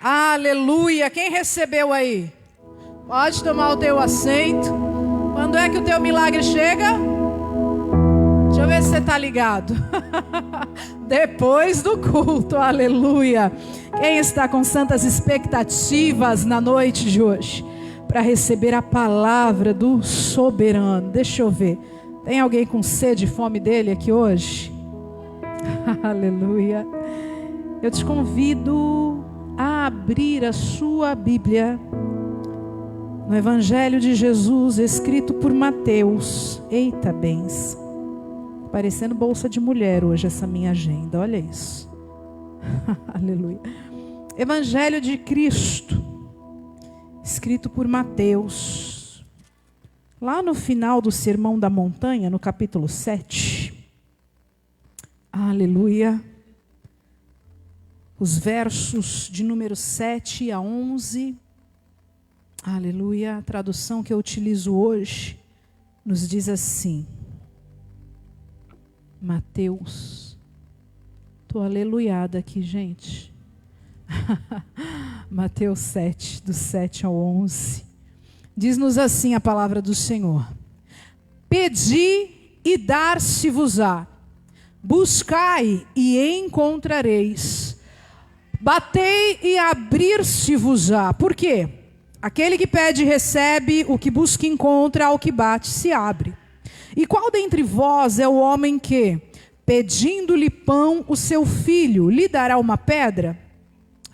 Aleluia. Quem recebeu aí? Pode tomar o teu assento. Quando é que o teu milagre chega? Deixa eu ver se você está ligado. Depois do culto, aleluia. Quem está com santas expectativas na noite de hoje para receber a palavra do soberano? Deixa eu ver. Tem alguém com sede e fome dele aqui hoje? Aleluia. Eu te convido a abrir a sua Bíblia no Evangelho de Jesus, escrito por Mateus. Eita, bens. Parecendo bolsa de mulher hoje essa minha agenda, olha isso. Aleluia. Evangelho de Cristo, escrito por Mateus. Lá no final do Sermão da Montanha, no capítulo 7. Aleluia. Os versos de número 7 a 11. Aleluia. A tradução que eu utilizo hoje nos diz assim. Mateus. Estou aleluiada aqui, gente. Mateus 7, do 7 ao 11. Diz-nos assim a palavra do Senhor. Pedi e dar-se-vos-á. Buscai e encontrareis. Batei e abrir-se-vos-á. Por quê? Aquele que pede recebe, o que busca encontra, ao que bate se abre. E qual dentre vós é o homem que, pedindo-lhe pão, o seu filho lhe dará uma pedra?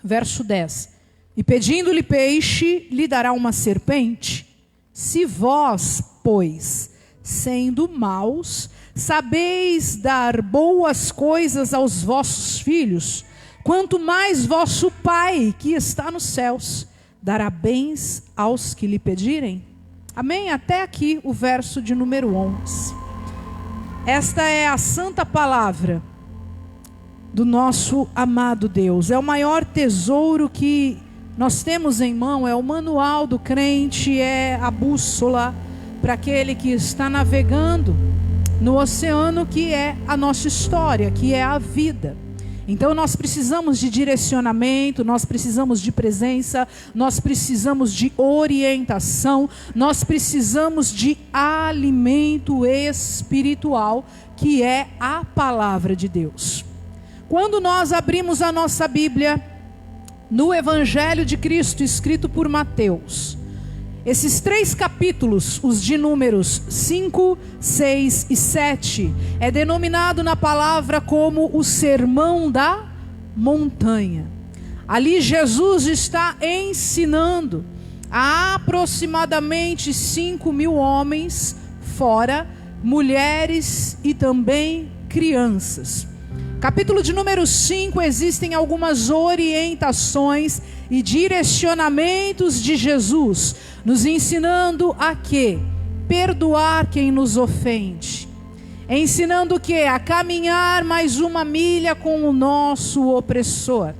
Verso 10. E pedindo-lhe peixe, lhe dará uma serpente? Se vós, pois, sendo maus, sabeis dar boas coisas aos vossos filhos, quanto mais vosso Pai, que está nos céus, dará bens aos que lhe pedirem? Amém? Até aqui o verso de número 11. Esta é a santa palavra do nosso amado Deus. É o maior tesouro que nós temos em mão, é o manual do crente, é a bússola para aquele que está navegando no oceano que é a nossa história, que é a vida. Então nós precisamos de direcionamento, nós precisamos de presença, nós precisamos de orientação, nós precisamos de alimento espiritual, que é a palavra de Deus. Quando nós abrimos a nossa Bíblia no Evangelho de Cristo, escrito por Mateus, esses 3 capítulos, os de números 5, 6 e 7, é denominado na palavra como o Sermão da Montanha. Ali Jesus está ensinando a aproximadamente 5.000 homens, fora mulheres e também crianças. Capítulo de número 5, existem algumas orientações e direcionamentos de Jesus, nos ensinando a quê? Perdoar quem nos ofende. Ensinando o quê? A caminhar mais uma milha com o nosso opressor.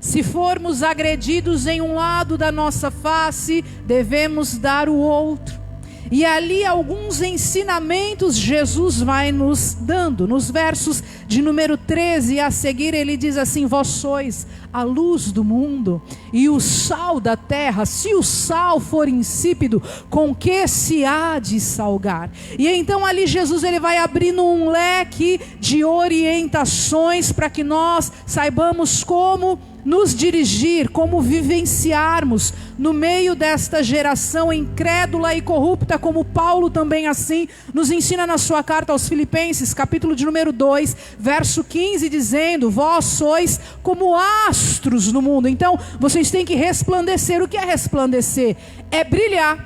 Se formos agredidos em um lado da nossa face, devemos dar o outro. E ali alguns ensinamentos Jesus vai nos dando. Nos versos de número 13 a seguir ele diz assim: vós sois a luz do mundo e o sal da terra. Se o sal for insípido, com que se há de salgar? E então ali Jesus ele vai abrindo um leque de orientações para que nós saibamos como nos dirigir, como vivenciarmos no meio desta geração incrédula e corrupta, como Paulo também assim nos ensina na sua carta aos Filipenses, capítulo de número 2, verso 15, dizendo: vós sois como astros no mundo. Então vocês têm que resplandecer. O que é resplandecer? É brilhar.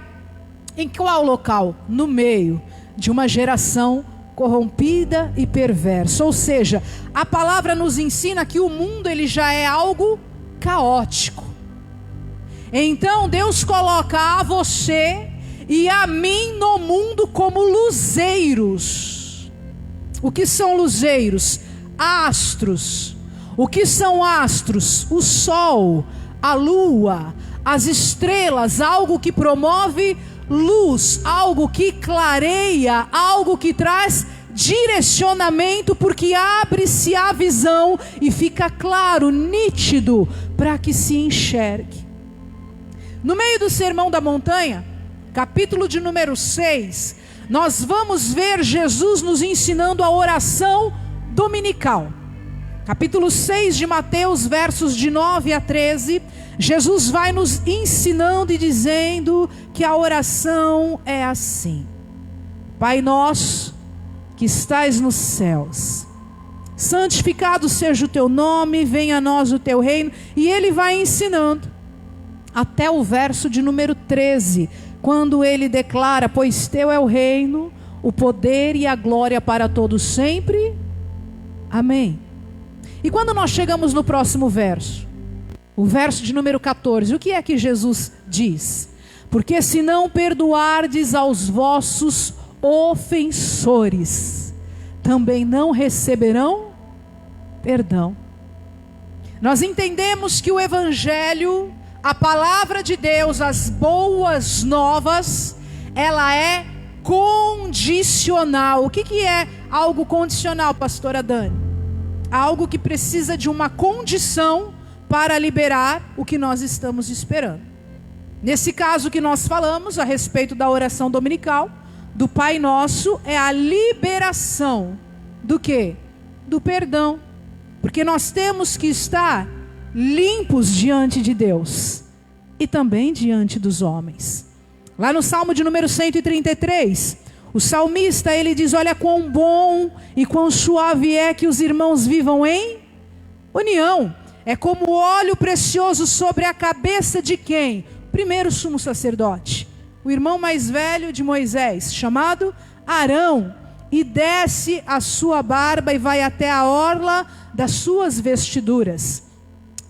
Em qual local? No meio de uma geração corrompida e perversa. Ou seja, a palavra nos ensina que o mundo ele já é algo caótico. Então Deus coloca a você e a mim no mundo como luzeiros. O que são luzeiros? Astros. O que são astros? O sol, a lua, as estrelas, algo que promove luz, algo que clareia, algo que traz direcionamento, porque abre-se a visão e fica claro, nítido, para que se enxergue. No meio do Sermão da Montanha, capítulo de número 6, nós vamos ver Jesus nos ensinando a oração dominical. Capítulo 6 de Mateus, versos de 9 a 13, Jesus vai nos ensinando e dizendo que a oração é assim: Pai nosso que estais nos céus, santificado seja o teu nome, venha a nós o teu reino. E ele vai ensinando até o verso de número 13, quando ele declara: pois teu é o reino, o poder e a glória para todos sempre. Amém. E quando nós chegamos no próximo verso, o verso de número 14, o que é que Jesus diz? Porque se não perdoardes aos vossos ofensores, também não receberão perdão. Nós entendemos que o Evangelho, a palavra de Deus, as boas novas, ela é condicional. O que é algo condicional, pastora Dani? Algo que precisa de uma condição para liberar o que nós estamos esperando. Nesse caso que nós falamos a respeito da oração dominical, do Pai Nosso, é a liberação do quê? Do perdão. Porque nós temos que estar limpos diante de Deus e também diante dos homens. Lá no Salmo de número 133, o salmista, ele diz: olha quão bom e quão suave é que os irmãos vivam em união. É como óleo precioso sobre a cabeça de quem? Primeiro sumo sacerdote, o irmão mais velho de Moisés, chamado Arão, e desce a sua barba e vai até a orla das suas vestiduras.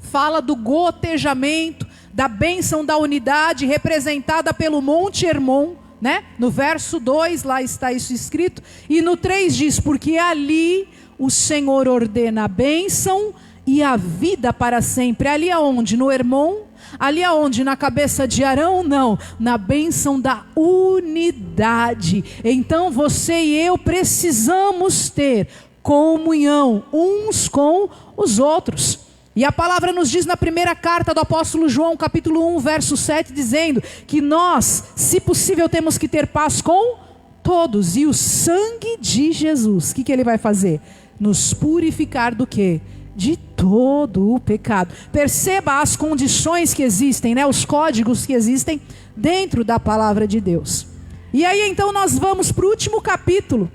Fala do gotejamento, da bênção da unidade representada pelo Monte Hermon, né? No verso 2 lá está isso escrito, e no 3 diz: porque ali o Senhor ordena a bênção e a vida para sempre. Ali aonde? No Hermon? Ali aonde? Na cabeça de Arão? Não, na bênção da unidade. Então você e eu precisamos ter comunhão uns com os outros. E a palavra nos diz na primeira carta do apóstolo João, capítulo 1, verso 7, dizendo que nós, se possível, temos que ter paz com todos. E o sangue de Jesus, o que ele vai fazer? Nos purificar do quê? De todo o pecado. Perceba as condições que existem, né? Os códigos que existem dentro da palavra de Deus. E aí então nós vamos para o último capítulo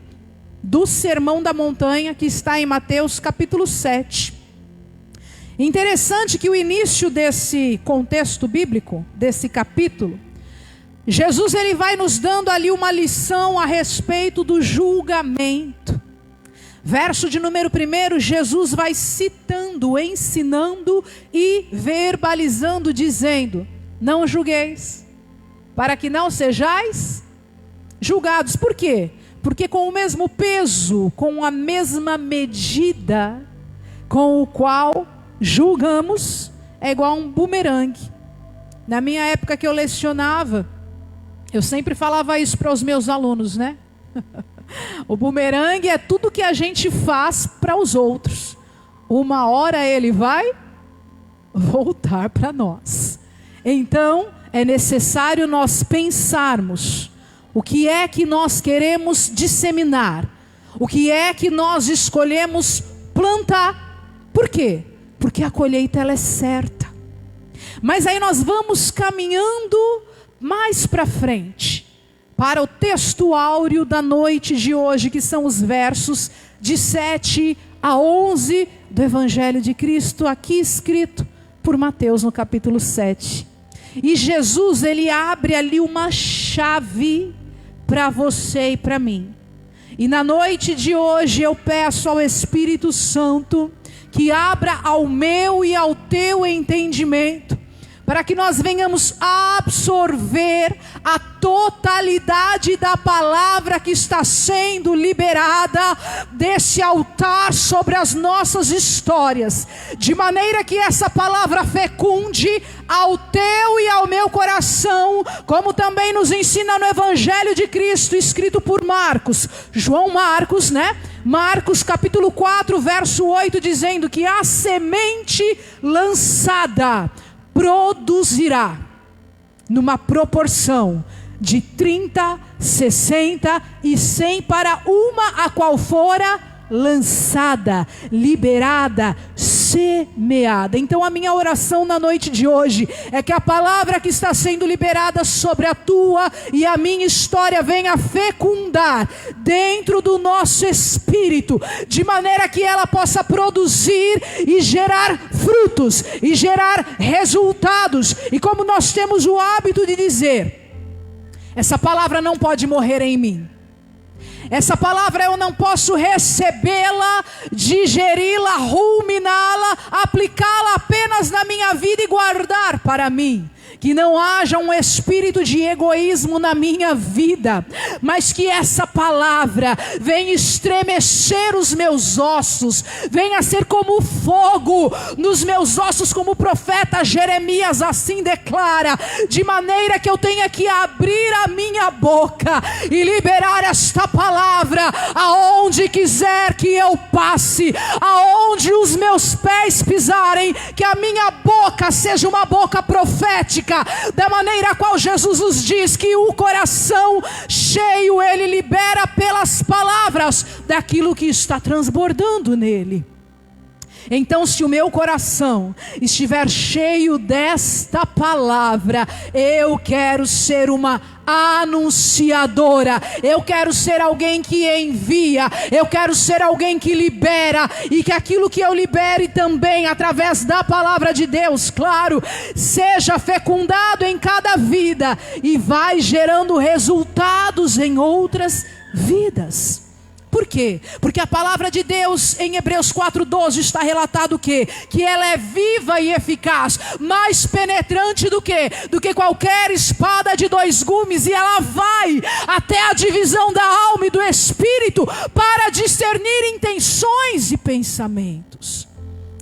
do Sermão da Montanha, que está em Mateus capítulo 7. Interessante que o início desse contexto bíblico, desse capítulo, Jesus ele vai nos dando ali uma lição a respeito do julgamento. Verso de número 1, Jesus vai citando, ensinando e verbalizando, dizendo: não julgueis, para que não sejais julgados. Por quê? Porque com o mesmo peso, com a mesma medida com o qual julgamos, é igual a um bumerangue. Na minha época que eu lecionava, eu sempre falava isso para os meus alunos, né? O bumerangue é tudo que a gente faz para os outros. Uma hora ele vai voltar para nós. Então, é necessário nós pensarmos o que é que nós queremos disseminar, o que é que nós escolhemos plantar. Por quê? Porque a colheita ela é certa. Mas aí nós vamos caminhando mais para frente, para o texto áureo da noite de hoje, que são os versos de 7 a 11 do Evangelho de Cristo, aqui escrito por Mateus no capítulo 7. E Jesus, ele abre ali uma chave para você e para mim. E na noite de hoje eu peço ao Espírito Santo que abra ao meu e ao teu entendimento, para que nós venhamos absorver a totalidade da palavra que está sendo liberada desse altar sobre as nossas histórias, de maneira que essa palavra fecunde ao teu e ao meu coração, como também nos ensina no Evangelho de Cristo, escrito por Marcos, João Marcos, né? Marcos capítulo 4, verso 8, dizendo que a semente lançada produzirá numa proporção de 30, 60 e 100 para uma a qual fora lançada, liberada, semeada. Então a minha oração na noite de hoje é que a palavra que está sendo liberada sobre a tua e a minha história venha fecundar dentro do nosso espírito, de maneira que ela possa produzir e gerar frutos e gerar resultados. E como nós temos o hábito de dizer, essa palavra não pode morrer em mim. Essa palavra eu não posso recebê-la, digeri-la, ruminá-la, aplicá-la apenas na minha vida e guardar para mim. Que não haja um espírito de egoísmo na minha vida, mas que essa palavra venha estremecer os meus ossos, venha ser como fogo nos meus ossos, como o profeta Jeremias assim declara, de maneira que eu tenha que abrir a minha boca e liberar esta palavra aonde quiser que eu passe, aonde os meus pés pisarem, que a minha boca seja uma boca profética, da maneira a qual Jesus nos diz que o coração cheio ele libera pelas palavras daquilo que está transbordando nele. Então, se o meu coração estiver cheio desta palavra, eu quero ser uma anunciadora, eu quero ser alguém que envia, eu quero ser alguém que libera, e que aquilo que eu libere também através da palavra de Deus, claro, seja fecundado em cada vida e vai gerando resultados em outras vidas. Por quê? Porque a palavra de Deus em Hebreus 4:12 está relatado o quê? Que ela é viva e eficaz, mais penetrante do que qualquer espada de 2 gumes, e ela vai até a divisão da alma e do espírito para discernir intenções e pensamentos.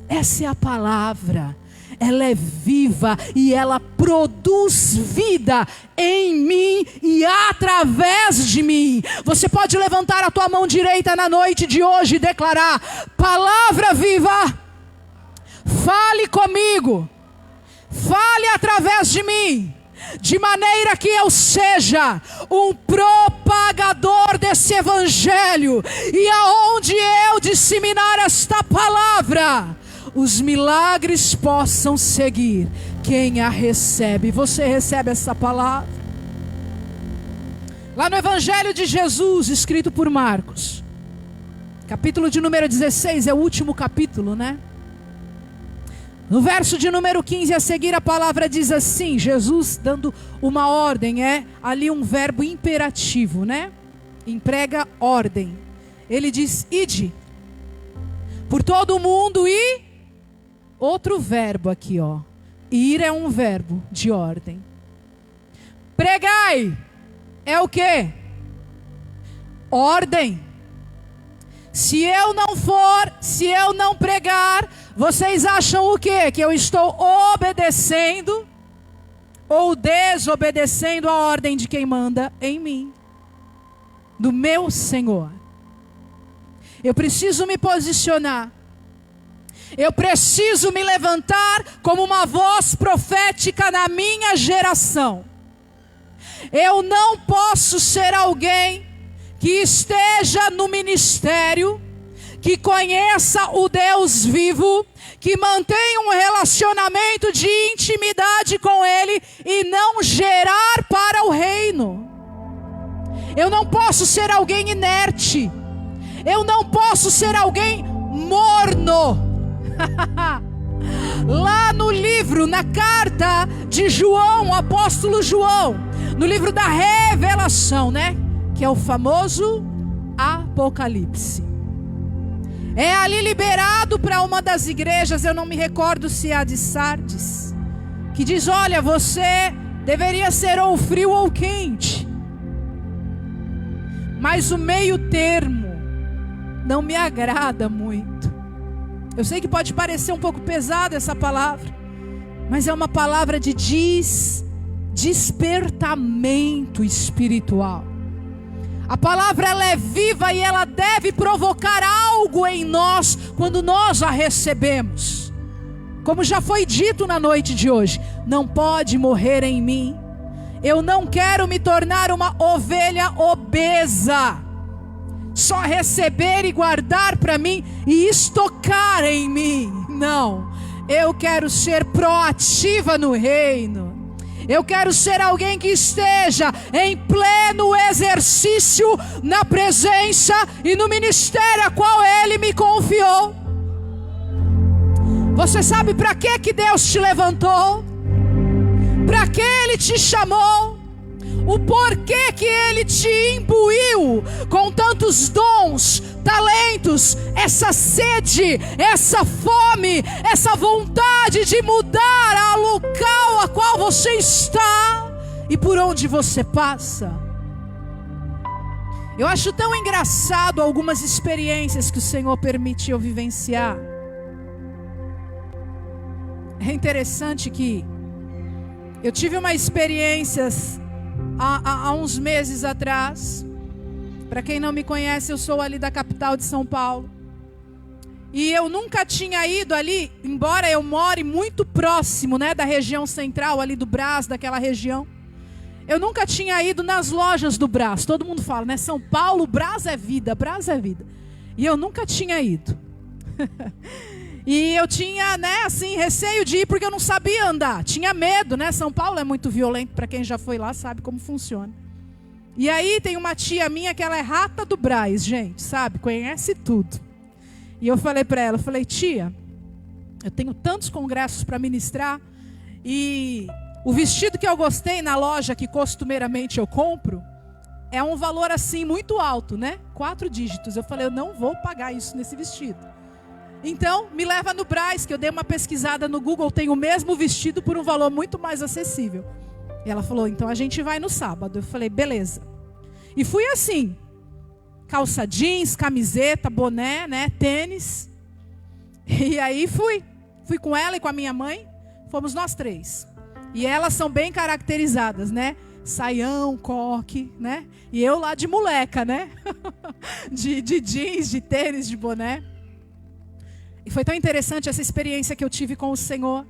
Essa é a palavra. Ela é viva e ela produz vida em mim e através de mim. Você pode levantar a tua mão direita na noite de hoje e declarar: palavra viva, fale comigo, fale através de mim, de maneira que eu seja um propagador desse evangelho, e aonde eu disseminar esta palavra, os milagres possam seguir quem a recebe. Você recebe essa palavra? Lá no Evangelho de Jesus, escrito por Marcos, capítulo de número 16, é o último capítulo, né? No verso de número 15 a seguir, a palavra diz assim, Jesus dando uma ordem, é ali um verbo imperativo, né? Emprega ordem. Ele diz: ide por todo o mundo e... Outro verbo aqui, ó. Ir é um verbo de ordem. Pregai é o quê? Ordem. Se eu não for, se eu não pregar, vocês acham o quê? Que eu estou obedecendo ou desobedecendo a ordem de quem manda em mim, do meu Senhor. Eu preciso me posicionar. Eu preciso me levantar como uma voz profética na minha geração. Eu não posso ser alguém que esteja no ministério, que conheça o Deus vivo, que mantenha um relacionamento de intimidade com Ele e não gerar para o reino. Eu não posso ser alguém inerte. Eu não posso ser alguém morno. Lá no livro, na carta de João, o apóstolo João, no livro da Revelação, né? Que é o famoso Apocalipse. É ali liberado para uma das igrejas, eu não me recordo se é a de Sardes, que diz: olha, você deveria ser ou frio ou quente. Mas o meio termo não me agrada muito. Eu sei que pode parecer um pouco pesada essa palavra, mas é uma palavra de despertamento espiritual. A palavra, ela é viva e ela deve provocar algo em nós quando nós a recebemos. Como já foi dito na noite de hoje, não pode morrer em mim. Eu não quero me tornar uma ovelha obesa, só receber e guardar para mim e estocar em mim. Não, eu quero ser proativa no reino. Eu quero ser alguém que esteja em pleno exercício na presença e no ministério a qual Ele me confiou. Você sabe para que Deus te levantou? Para que Ele te chamou? O porquê que Ele te imbuiu com tantos dons, talentos, essa sede, essa fome, essa vontade de mudar o local a qual você está e por onde você passa. Eu acho tão engraçado algumas experiências que o Senhor permitiu vivenciar. É interessante que eu tive uma experiência há uns meses atrás. Para quem não me conhece, eu sou ali da capital de São Paulo. E eu nunca tinha ido ali, embora eu more muito próximo, né, da região central, ali do Brás, daquela região. Eu nunca tinha ido nas lojas do Brás. Todo mundo fala, né, São Paulo, Brás é vida, Brás é vida. E eu nunca tinha ido. E eu tinha, né, assim, receio de ir porque eu não sabia andar. Tinha medo, né? São Paulo é muito violento, para quem já foi lá sabe como funciona. E aí tem uma tia minha que ela é rata do Brás, gente, sabe? Conhece tudo. E eu falei para ela, tia, eu tenho tantos congressos para ministrar e o vestido que eu gostei na loja que costumeiramente eu compro é um valor assim muito alto, né? 4 dígitos. Eu falei, eu não vou pagar isso nesse vestido. Então, me leva no Brás, que eu dei uma pesquisada no Google, tem o mesmo vestido por um valor muito mais acessível. E ela falou, então a gente vai no sábado. Eu falei, beleza. E fui assim, calça jeans, camiseta, boné, né, tênis. E aí fui com ela e com a minha mãe, fomos nós 3. E elas são bem caracterizadas, né? Saião, coque, né? E eu lá de moleca, né? de jeans, de tênis, de boné. E foi tão interessante essa experiência que eu tive com o Senhor.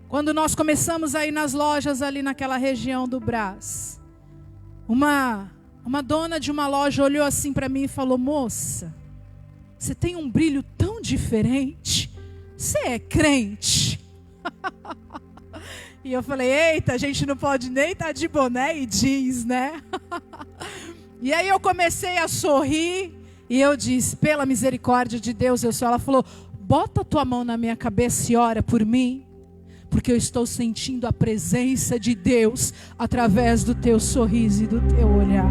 Quando nós começamos a ir nas lojas ali naquela região do Brás. Uma dona de uma loja olhou assim para mim e falou, moça, você tem um brilho tão diferente. Você é crente? E eu falei, eita, a gente não pode nem estar de boné e jeans, né? E aí eu comecei a sorrir. E eu disse, pela misericórdia de Deus, eu sou. Ela falou, bota a tua mão na minha cabeça e ora por mim, porque eu estou sentindo a presença de Deus através do teu sorriso e do teu olhar.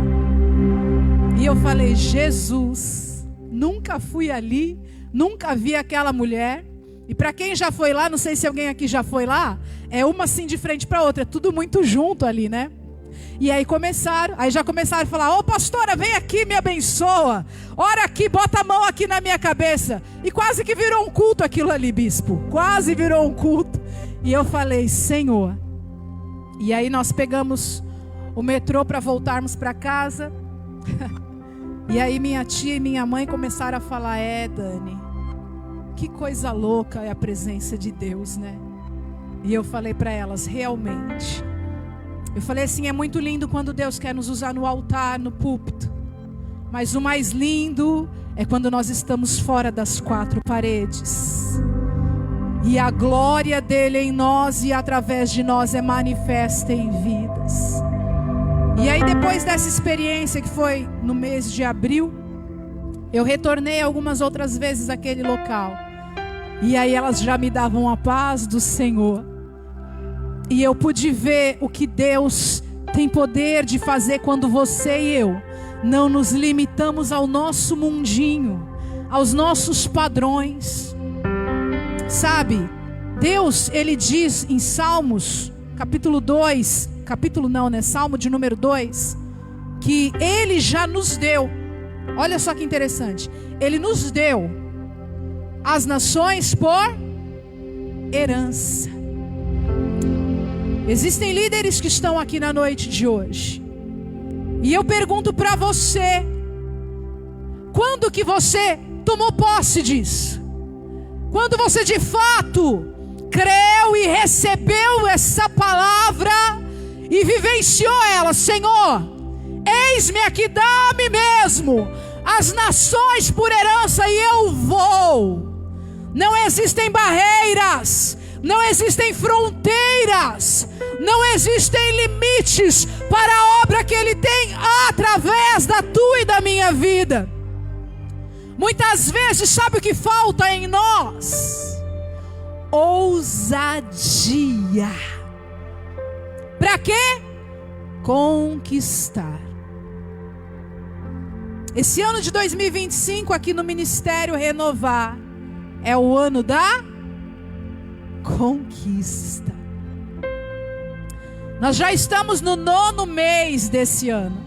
E eu falei, Jesus, nunca fui ali, nunca vi aquela mulher. E para quem já foi lá, não sei se alguém aqui já foi lá, é uma assim de frente para outra, é tudo muito junto ali, né? E aí já começaram a falar, ô pastora, vem aqui, me abençoa. Ora aqui, bota a mão aqui na minha cabeça. E quase que virou um culto aquilo ali, bispo. Quase virou um culto. E eu falei, Senhor. E aí nós pegamos o metrô para voltarmos para casa. E aí minha tia e minha mãe começaram a falar, Dani, que coisa louca é a presença de Deus, né? E eu falei para elas, realmente. Eu falei assim, é muito lindo quando Deus quer nos usar no altar, no púlpito. Mas o mais lindo é quando nós estamos fora das 4 paredes. E a glória dele em nós e através de nós é manifesta em vidas. E aí depois dessa experiência que foi no mês de abril, eu retornei algumas outras vezes àquele local. E aí elas já me davam a paz do Senhor. E eu pude ver o que Deus tem poder de fazer quando você e eu não nos limitamos ao nosso mundinho, aos nossos padrões. Sabe, Deus, Ele diz em Salmos, Salmo de número 2, que Ele já nos deu, olha só que interessante, Ele nos deu as nações por herança. Existem líderes que estão aqui na noite de hoje, e eu pergunto para você, quando que você tomou posse disso? Quando você de fato creu e recebeu essa palavra e vivenciou ela? Senhor, eis-me aqui, dá-me mesmo as nações por herança e eu vou. Não existem barreiras, não existem fronteiras, não existem limites para a obra que Ele tem através da tua e da minha vida. Muitas vezes, sabe o que falta em nós? Ousadia. Para quê? Conquistar. Esse ano de 2025 aqui no Ministério Renovar é o ano da conquista. Nós já estamos no 9º mês desse ano.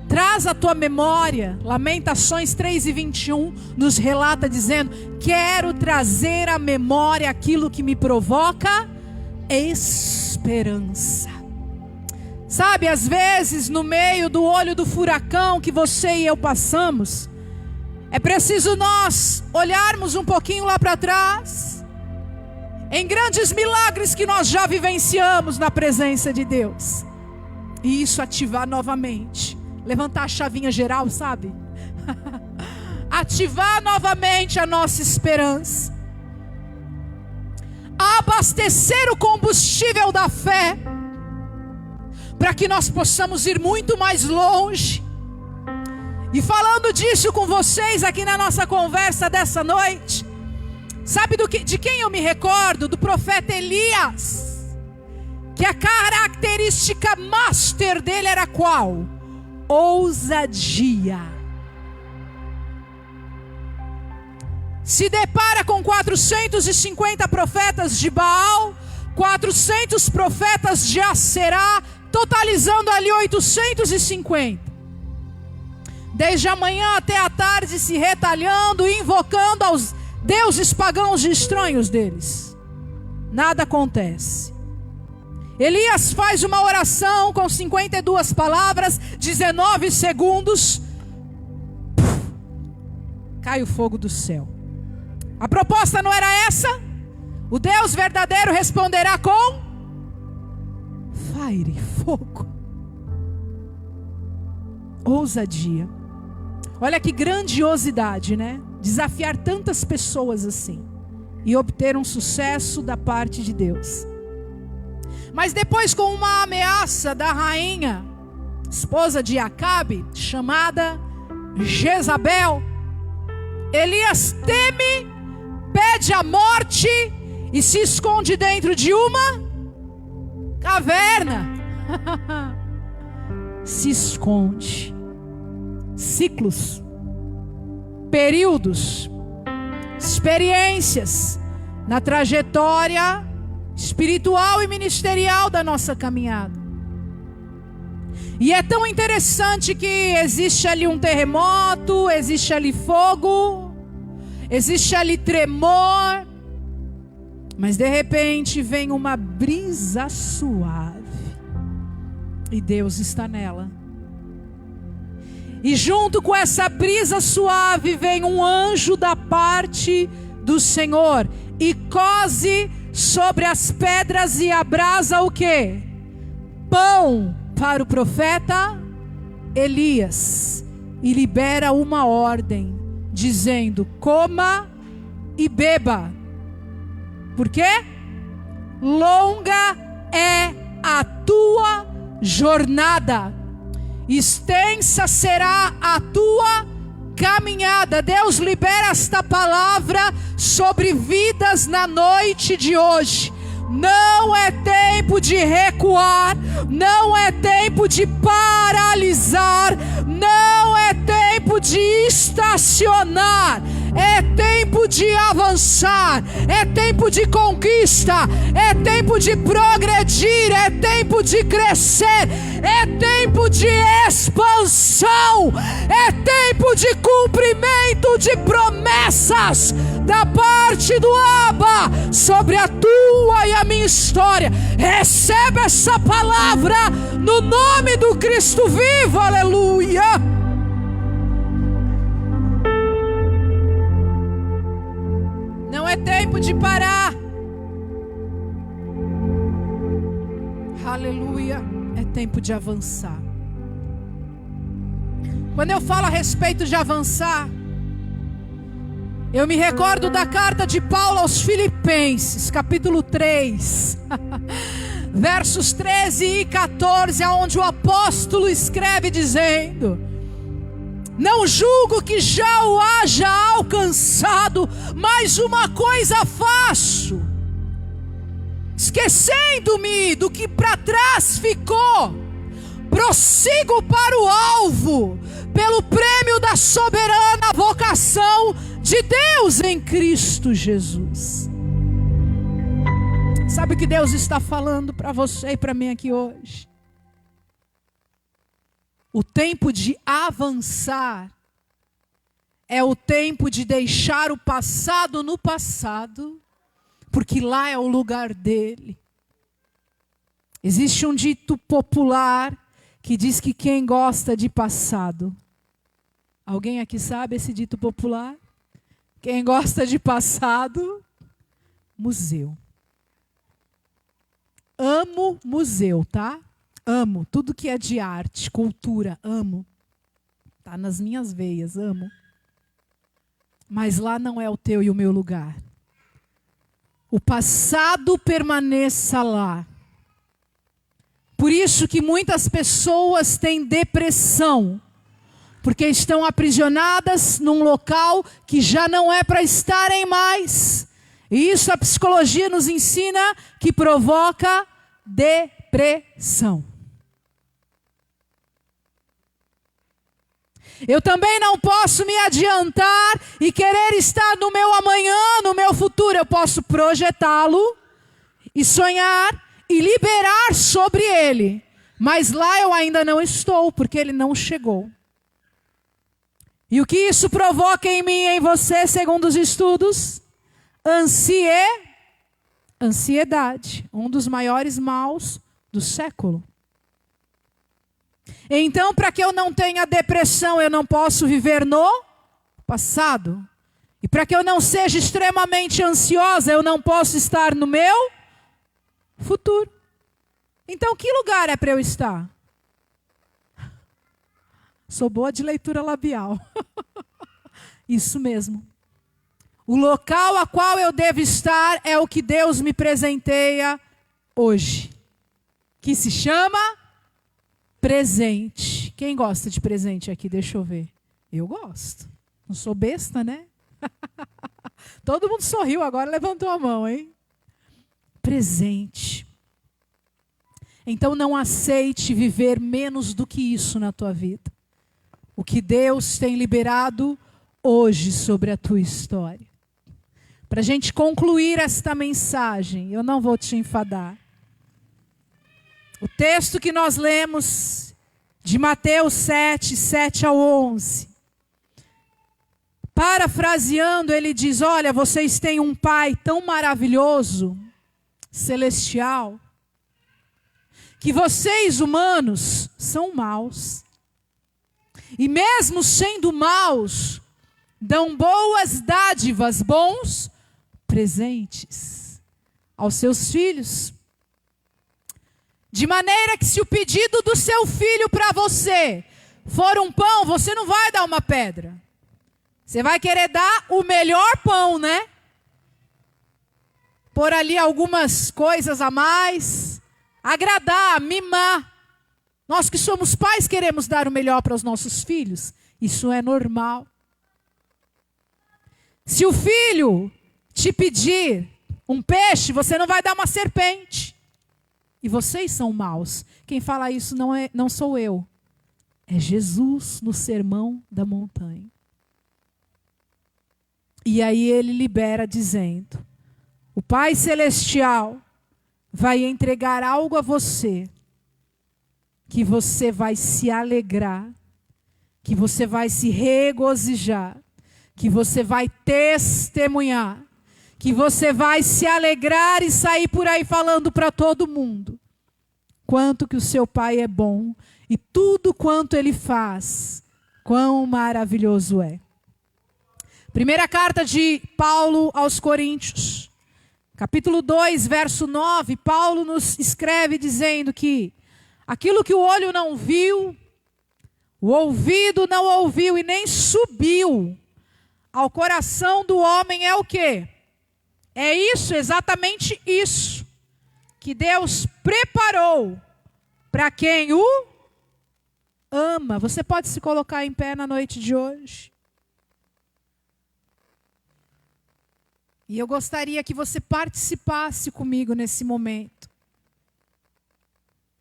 Traz à tua memória, Lamentações 3:21 nos relata dizendo: quero trazer à memória aquilo que me provoca esperança. Sabe, às vezes no meio do olho do furacão que você e eu passamos, é preciso nós olharmos um pouquinho lá para trás, em grandes milagres que nós já vivenciamos na presença de Deus, e isso ativar novamente, levantar a chavinha geral, sabe? Ativar novamente a nossa esperança, abastecer o combustível da fé, para que nós possamos ir muito mais longe. E falando disso com vocês aqui na nossa conversa dessa noite, sabe de quem eu me recordo? Do profeta Elias, que a característica master dele era qual? Ousadia. Se depara com 450 profetas de Baal, 400 profetas de Aserá, totalizando ali 850. Desde a manhã até a tarde se retalhando, invocando aos deuses pagãos e estranhos deles. Nada acontece. Elias faz uma oração com 52 palavras, 19 segundos. Cai o fogo do céu. A proposta não era essa? O Deus verdadeiro responderá com fire, fogo. Ousadia. Olha que grandiosidade, né? Desafiar tantas pessoas assim e obter um sucesso da parte de Deus. Mas depois, com uma ameaça da rainha, esposa de Acabe, chamada Jezabel, Elias teme, pede a morte e se esconde dentro de uma caverna. Se esconde. Ciclos, períodos, experiências na trajetória espiritual e ministerial da nossa caminhada. E é tão interessante que existe ali um terremoto, existe ali fogo, existe ali tremor, mas de repente vem uma brisa suave e Deus está nela. E junto com essa brisa suave vem um anjo da parte do Senhor e cose sobre as pedras e abrasa o quê? Pão para o profeta Elias, e libera uma ordem dizendo: coma e beba. Por quê? Longa é a tua jornada, extensa será a tua caminhada. Deus libera esta palavra sobre vidas na noite de hoje. Não é tempo de recuar, não é tempo de paralisar, não é tempo de estacionar, É tempo de avançar, é tempo de conquista, é tempo de progredir, é tempo de crescer, é tempo de expansão, é tempo de cumprimento de promessas da parte do Abba sobre a tua e a minha história. Recebe essa palavra no nome do Cristo vivo, aleluia. Não é tempo de parar, aleluia, é tempo de avançar. Quando eu falo a respeito de avançar, eu me recordo da carta de Paulo aos Filipenses, capítulo 3, versos 13 e 14, onde o apóstolo escreve dizendo: não julgo que já o haja alcançado, mas uma coisa faço, esquecendo-me do que para trás ficou, prossigo para o alvo, pelo prêmio da soberana vocação de Deus em Cristo Jesus. Sabe o que Deus está falando para você e para mim aqui hoje? O tempo de avançar é o tempo de deixar o passado no passado, porque lá é o lugar dele. Existe um dito popular que diz que quem gosta de passado... Alguém aqui sabe esse dito popular? Quem gosta de passado, museu. Amo museu, tá? Amo tudo que é de arte, cultura, amo. Tá nas minhas veias, amo. Mas lá não é o teu e o meu lugar. O passado permaneça lá. Por isso que muitas pessoas têm depressão, porque estão aprisionadas num local que já não é para estarem mais. E isso a psicologia nos ensina que provoca depressão. Eu também não posso me adiantar e querer estar no meu amanhã, no meu futuro. Eu posso projetá-lo e sonhar e liberar sobre ele. Mas lá eu ainda não estou, porque ele não chegou. E o que isso provoca em mim e em você, segundo os estudos? Ansiedade, um dos maiores maus do século. Então, para que eu não tenha depressão, eu não posso viver no passado. E para que eu não seja extremamente ansiosa, eu não posso estar no meu futuro. Então, que lugar é para eu estar? Sou boa de leitura labial. Isso mesmo. O local a qual eu devo estar é o que Deus me presenteia hoje, que se chama presente. Quem gosta de presente aqui? Deixa eu ver. Eu gosto. Não sou besta, né? Todo mundo sorriu, agora levantou a mão, hein? Presente. Então não aceite viver menos do que isso na tua vida. O que Deus tem liberado hoje sobre a tua história. Para a gente concluir esta mensagem, eu não vou te enfadar. O texto que nós lemos de Mateus 7, 7 ao 11. Parafraseando, ele diz: olha, vocês têm um Pai tão maravilhoso, celestial, que vocês humanos são maus. E mesmo sendo maus, dão boas dádivas, bons presentes aos seus filhos. De maneira que se o pedido do seu filho para você for um pão, você não vai dar uma pedra. Você vai querer dar o melhor pão, né? Por ali algumas coisas a mais, agradar, mimar. Nós que somos pais queremos dar o melhor para os nossos filhos. Isso é normal. Se o filho te pedir um peixe, você não vai dar uma serpente. E vocês são maus. Quem fala isso não sou eu. É Jesus no Sermão da Montanha. E aí ele libera dizendo: o Pai Celestial vai entregar algo a você, que você vai se alegrar, que você vai se regozijar, que você vai testemunhar, que você vai se alegrar e sair por aí falando para todo mundo quanto que o seu Pai é bom e tudo quanto Ele faz, quão maravilhoso é. Primeira carta de Paulo aos Coríntios, capítulo 2, verso 9, Paulo nos escreve dizendo que aquilo que o olho não viu, o ouvido não ouviu e nem subiu ao coração do homem é o quê? É isso, exatamente isso, que Deus preparou para quem o ama. Você pode se colocar em pé na noite de hoje? E eu gostaria que você participasse comigo nesse momento.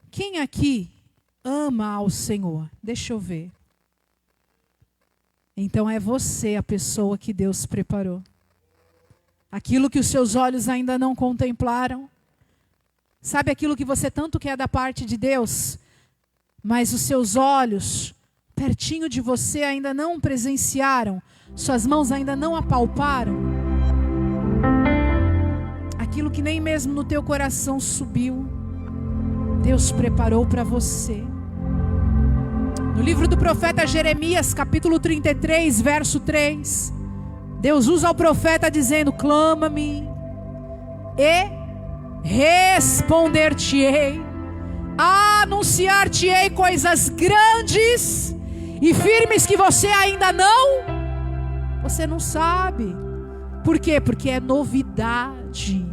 Quem aqui ama ao Senhor? Deixa eu ver. Então é você a pessoa que Deus preparou. Aquilo que os seus olhos ainda não contemplaram. Sabe aquilo que você tanto quer da parte de Deus, mas os seus olhos, pertinho de você, ainda não presenciaram, suas mãos ainda não apalparam? Aquilo que nem mesmo no teu coração subiu, Deus preparou para você. No livro do profeta Jeremias, capítulo 33, verso 3, Deus usa o profeta dizendo: clama-me e responder-te-ei, anunciar-te-ei coisas grandes e firmes que você ainda você não sabe. Por quê? Porque é novidade.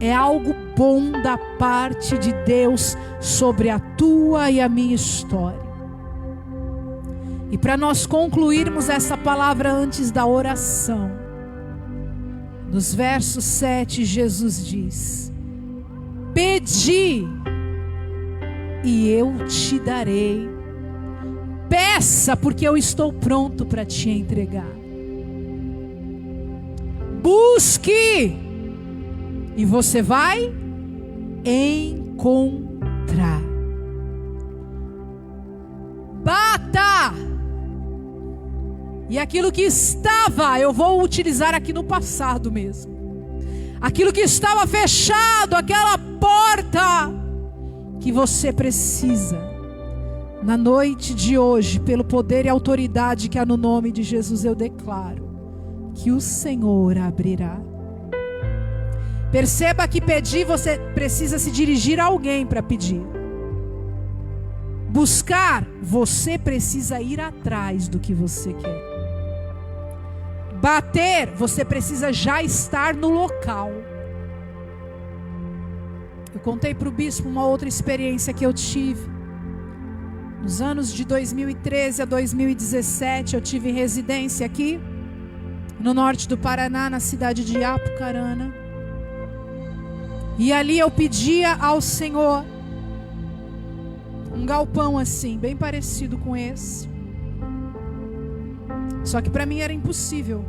É algo bom da parte de Deus sobre a tua e a minha história. E para nós concluirmos essa palavra antes da oração, nos versos 7, Jesus diz: pedi e eu te darei. Peça, porque eu estou pronto para te entregar. Busque e você vai encontrar. Bata. E aquilo que estava, eu vou utilizar aqui no passado mesmo. Aquilo que estava fechado, aquela porta que você precisa, na noite de hoje, pelo poder e autoridade que há no nome de Jesus, eu declaro que o Senhor abrirá. Perceba que pedir, você precisa se dirigir a alguém para pedir. Buscar, você precisa ir atrás do que você quer. Bater, você precisa já estar no local. Eu contei para o bispo uma outra experiência que eu tive. Nos anos de 2013 a 2017, eu tive residência aqui no norte do Paraná, na cidade de Apucarana. E ali eu pedia ao Senhor um galpão assim, bem parecido com esse. Só que para mim era impossível.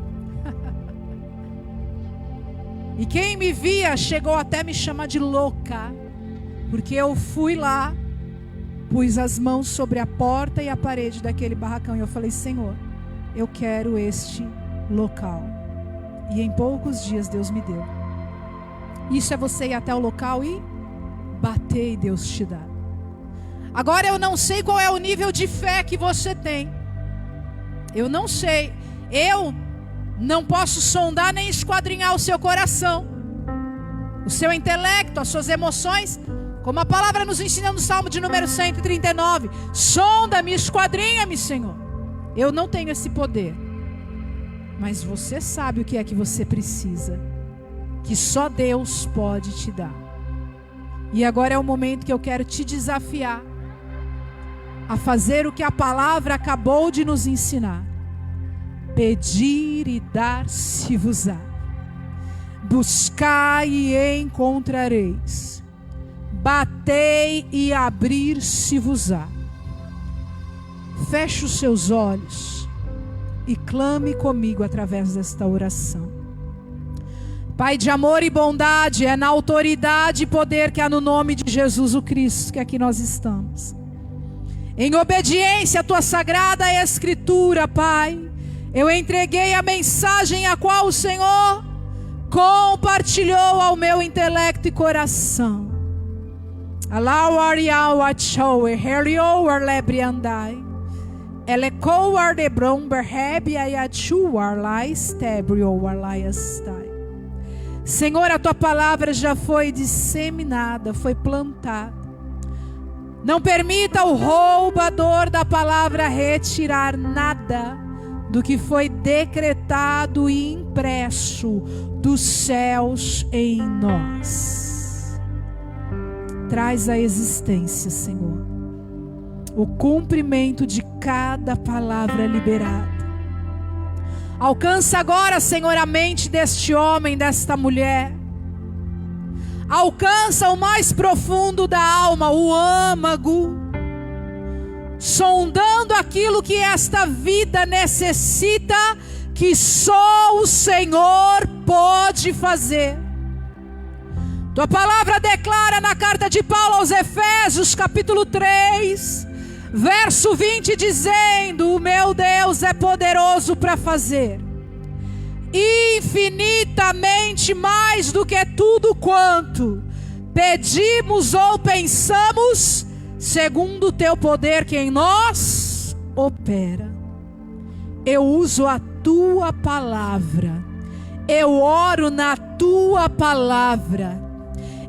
E quem me via chegou até me chamar de louca, porque eu fui lá, pus as mãos sobre a porta e a parede daquele barracão e eu falei: Senhor, eu quero este local. E em poucos dias Deus me deu. Isso é você ir até o local e bater e Deus te dá. Agora eu não sei qual é o nível de fé que você tem. Eu não sei. Eu não posso sondar nem esquadrinhar o seu coração, o seu intelecto, as suas emoções. Como a palavra nos ensina no Salmo de número 139. Sonda-me, esquadrinha-me, Senhor. Eu não tenho esse poder. Mas você sabe o que é que você precisa, que só Deus pode te dar. E agora é o momento que eu quero te desafiar a fazer o que a palavra acabou de nos ensinar. Pedir e dar-se-vos-á. Buscai e encontrareis. Batei e abrir-se-vos-á. Feche os seus olhos e clame comigo através desta oração. Pai de amor e bondade, é na autoridade e poder que há no nome de Jesus o Cristo que aqui nós estamos. Em obediência à tua sagrada escritura, Pai, eu entreguei a mensagem a qual o Senhor compartilhou ao meu intelecto e coração. Senhor, a tua palavra já foi disseminada, foi plantada. Não permita o roubador da palavra retirar nada do que foi decretado e impresso dos céus em nós. Traz à existência, Senhor, o cumprimento de cada palavra liberada. Alcança agora, Senhor, a mente deste homem, desta mulher. Alcança o mais profundo da alma, o âmago, sondando aquilo que esta vida necessita, que só o Senhor pode fazer. Tua palavra declara na carta de Paulo aos Efésios, capítulo 3, verso 20, dizendo: o meu Deus é poderoso para fazer infinitamente mais do que tudo quanto pedimos ou pensamos, segundo o teu poder que em nós opera. Eu uso a tua palavra, eu oro na tua palavra,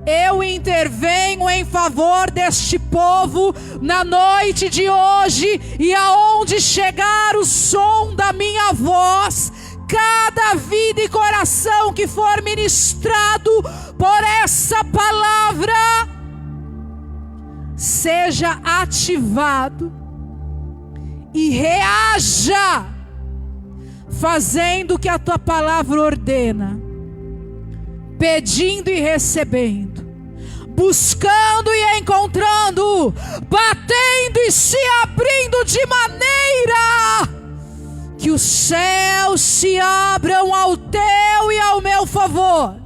eu intervenho em favor deste povo na noite de hoje, e aonde chegar o som da minha voz, cada vida e coração que for ministrado por essa palavra seja ativado e reaja, fazendo o que a tua palavra ordena, pedindo e recebendo, buscando e encontrando, batendo e se abrindo, de maneira que os céus se abram ao teu e ao meu favor,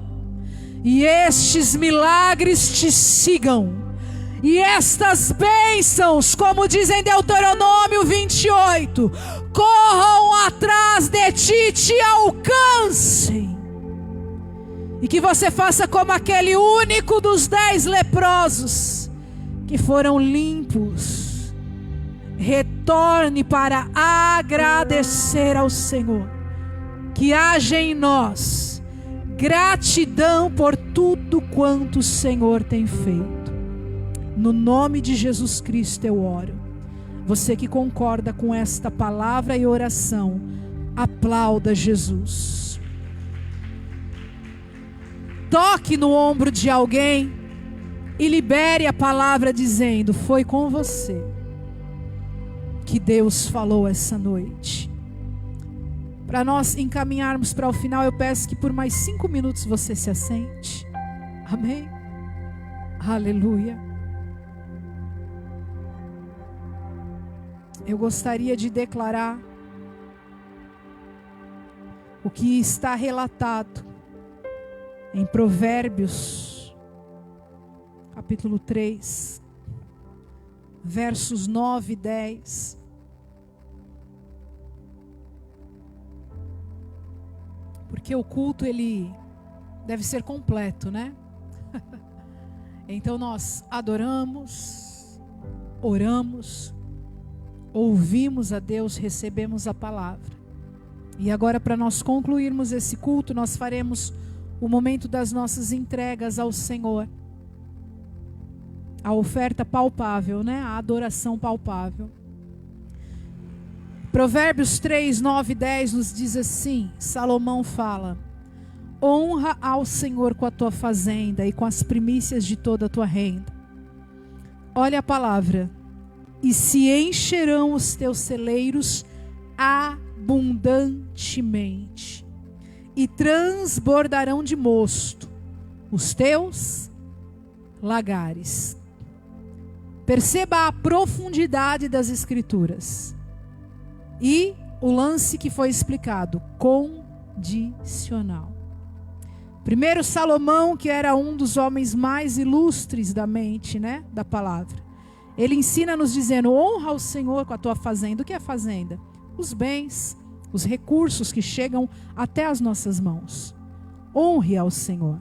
e estes milagres te sigam, e estas bênçãos, como diz em Deuteronômio 28, corram atrás de ti, te alcancem, e que você faça como aquele único dos 10 leprosos que foram limpos. Retorne para agradecer ao Senhor. Que haja em nós gratidão por tudo quanto o Senhor tem feito. No nome de Jesus Cristo eu oro. Você que concorda com esta palavra e oração, aplauda Jesus. Toque no ombro de alguém e libere a palavra dizendo: foi com você que Deus falou essa noite. Para nós encaminharmos para o final, eu peço que por mais 5 minutos você se assente. Amém? Aleluia. Eu gostaria de declarar o que está relatado em Provérbios, capítulo 3, versos 9 e 10. Porque o culto, ele deve ser completo, né? Então nós adoramos, oramos, ouvimos a Deus, recebemos a palavra. E agora, para nós concluirmos esse culto, nós faremos o momento das nossas entregas ao Senhor. A oferta palpável, né? A adoração palpável. Provérbios 3, 9 e 10 nos diz assim, Salomão fala: honra ao Senhor com a tua fazenda e com as primícias de toda a tua renda. Olha a palavra: e se encherão os teus celeiros abundantemente, e transbordarão de mosto os teus lagares. Perceba a profundidade das Escrituras e o lance que foi explicado, condicional. Primeiro Salomão, que era um dos homens mais ilustres da mente, né, da palavra. Ele ensina-nos dizendo: honra o Senhor com a tua fazenda. O que é fazenda? Os bens, os recursos que chegam até as nossas mãos. Honre ao Senhor.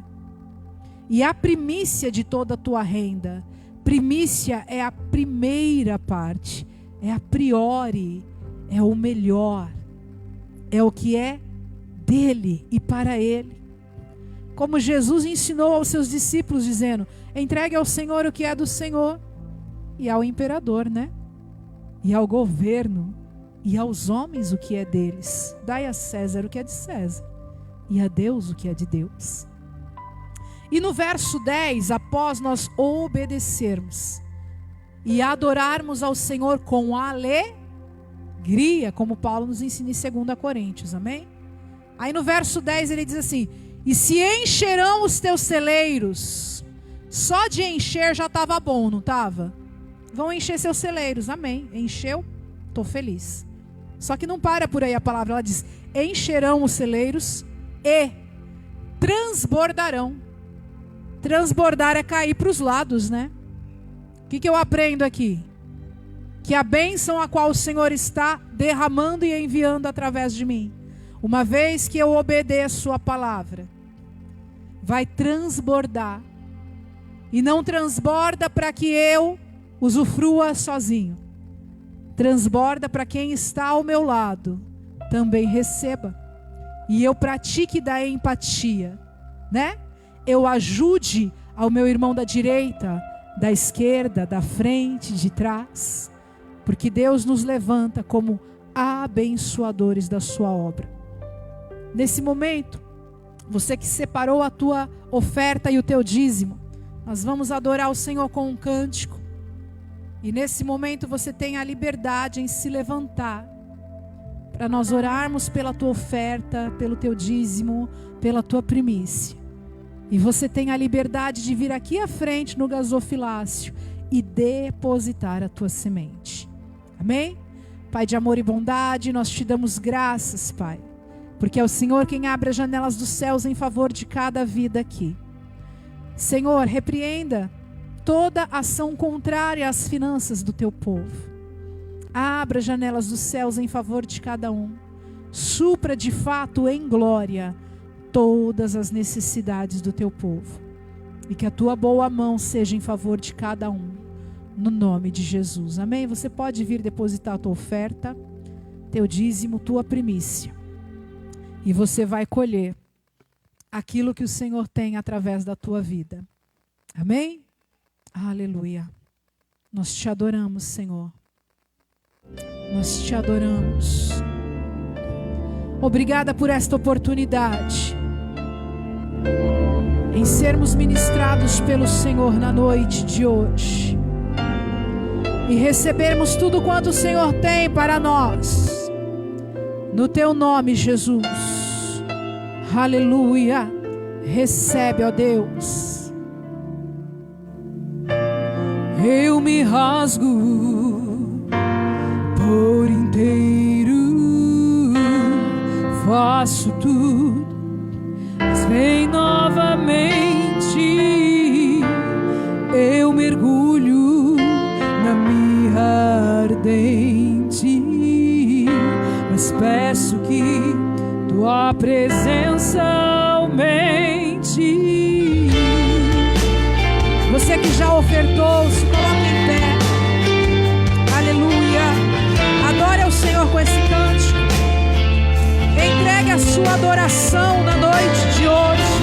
E a primícia de toda a tua renda. Primícia é a primeira parte, é a priori, é o melhor, é o que é dele e para ele. Como Jesus ensinou aos seus discípulos, dizendo: entregue ao Senhor o que é do Senhor, e ao imperador, né? E ao governo, e aos homens o que é deles. Dai a César o que é de César, e a Deus o que é de Deus. E no verso 10, após nós obedecermos e adorarmos ao Senhor com alegria, como Paulo nos ensina em 2 Coríntios, amém? Aí no verso 10 ele diz assim: e se encherão os teus celeiros. Só de encher já estava bom, não estava? Vão encher seus celeiros, amém. Encheu, estou feliz. Só que não para por aí a palavra, ela diz: encherão os celeiros e transbordarão. Transbordar é cair para os lados, né? O que eu aprendo aqui? Que a bênção a qual o Senhor está derramando e enviando através de mim, uma vez que eu obedeço a palavra, vai transbordar. E não transborda para que eu usufrua sozinho. Transborda para quem está ao meu lado também receba. E eu pratique da empatia, né? Eu ajude ao meu irmão da direita, da esquerda, da frente, de trás. Porque Deus nos levanta como abençoadores da sua obra. Nesse momento, você que separou a tua oferta e o teu dízimo, nós vamos adorar o Senhor com um cântico. E nesse momento você tem a liberdade em se levantar, para nós orarmos pela tua oferta, pelo teu dízimo, pela tua primícia. E você tem a liberdade de vir aqui à frente no gasofilácio e depositar a tua semente. Amém? Pai de amor e bondade, nós te damos graças, Pai, porque é o Senhor quem abre as janelas dos céus em favor de cada vida aqui. Senhor, repreenda toda ação contrária às finanças do teu povo. Abra as janelas dos céus em favor de cada um. Supra de fato em glória todas as necessidades do teu povo. E que a tua boa mão seja em favor de cada um. No nome de Jesus. Amém? Você pode vir depositar a tua oferta, teu dízimo, tua primícia. E você vai colher aquilo que o Senhor tem através da tua vida. Amém? Aleluia. Nós te adoramos, Senhor. Nós te adoramos. Obrigada por esta oportunidade em sermos ministrados pelo Senhor na noite de hoje e recebermos tudo quanto o Senhor tem para nós. No teu nome, Jesus. Aleluia. Recebe, ó Deus. Eu me rasgo por inteiro, faço tudo, mas vem novamente. Eu mergulho na mirra ardente, mas peço que tua presença aumente. Você que já ofertou, se coloque em pé. Aleluia. Adore ao Senhor com esse cântico. Entregue a sua adoração na noite de hoje.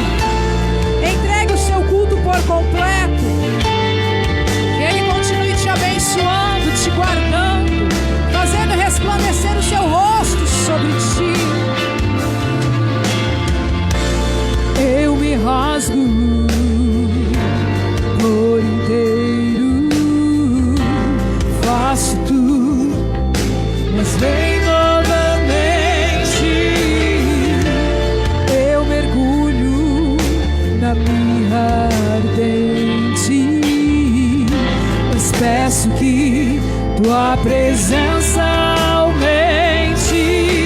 Entregue o seu culto por completo. Que Ele continue te abençoando, te guardando, fazendo resplandecer o seu rosto sobre ti. Eu me rasgo por inteiro, faço tudo, mas vem novamente. Eu mergulho na mirra ardente, mas peço que tua presença aumente.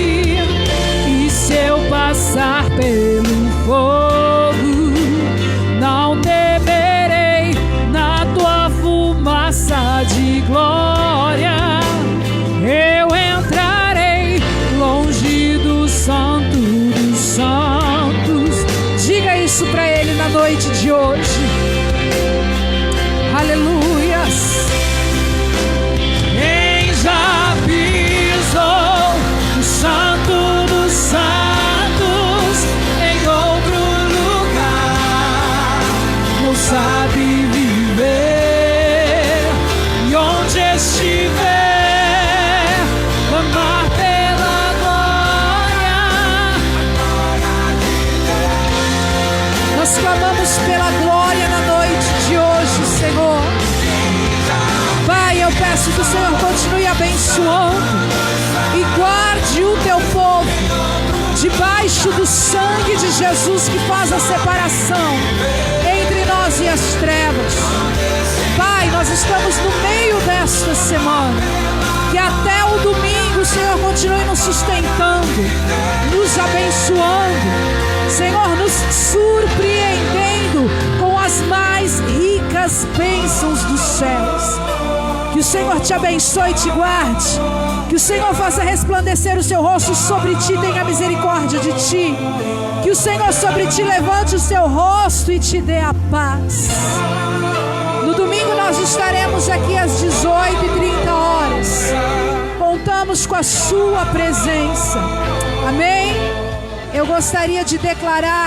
sempre viver, e onde estiver, clamar pela glória. Nós clamamos pela glória na noite de hoje, Senhor. Pai, eu peço que o Senhor continue abençoando e guarde o teu povo debaixo do sangue de Jesus, que faz a separação entre nós e as trevas. Pai, nós estamos no meio desta semana, que até o domingo o Senhor continue nos sustentando, nos abençoando, Senhor, nos surpreendendo com as mais ricas bênçãos dos céus. Que o Senhor te abençoe e te guarde. Que o Senhor faça resplandecer o seu rosto sobre ti e tenha misericórdia de ti. Que o Senhor sobre ti levante o seu rosto e te dê a paz. No domingo nós estaremos aqui às 18h30. Contamos com a sua presença. Amém? Eu gostaria de declarar